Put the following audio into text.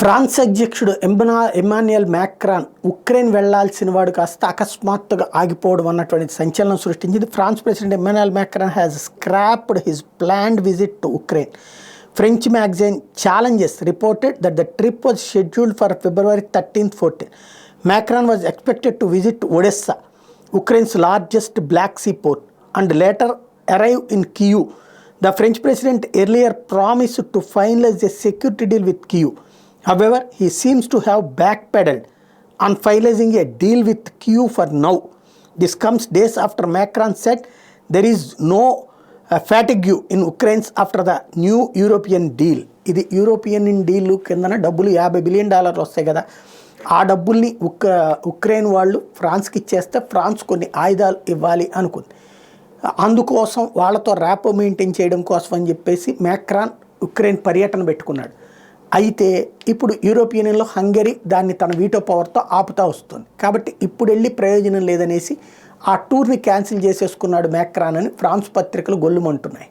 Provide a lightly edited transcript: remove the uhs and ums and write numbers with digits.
France అధ్యక్షుడు Emmanuel Macron Ukraine వెళ్లాల్సిన వాడు కాస్త అకస్మాత్తుగా ఆగిపోవడం అన్నటువంటి సంచలనం సృష్టించింది. France president Emmanuel Macron has scrapped his planned visit to Ukraine. French magazine Challenges reported that the trip was scheduled for February 13-14. Macron was expected to visit Odessa, Ukraine's largest Black Sea port, and later arrive in Kyiv. The French president earlier promised to finalize a security deal with Kyiv. However, he seems to have backpedaled on finalizing a deal with Kyiv for now. This comes days after Macron said there is no fatigue in Ukraine after the new European deal. ఇది European deal కిందన డబ్బులు $50 billion వస్తాయి కదా, ఆ డబ్బుల్ని Ukraine వాళ్ళు ఫ్రాన్స్కి ఇచ్చేస్తే France కొన్ని ఆయుధాలు ఇవ్వాలి అనుకుంది. అందుకోసం వాళ్ళతో ర్యాపో మెయింటైన్ చేయడం కోసం అని చెప్పేసి మ్యాక్రాన్ ఉక్రెయిన్ పర్యటన పెట్టుకున్నాడు. అయితే ఇప్పుడు యూరోపియన్ యూనియన్లో హంగరీ దాన్ని తన వీటో పవర్తో ఆపుతా వస్తుంది. కాబట్టి ఇప్పుడు వెళ్ళి ప్రయోజనం లేదనేసి ఆ టూర్ని క్యాన్సిల్ చేసేసుకున్నాడు మ్యాక్రాన్ అని ఫ్రాన్స్ పత్రికలు గొల్లుమంటున్నాయి.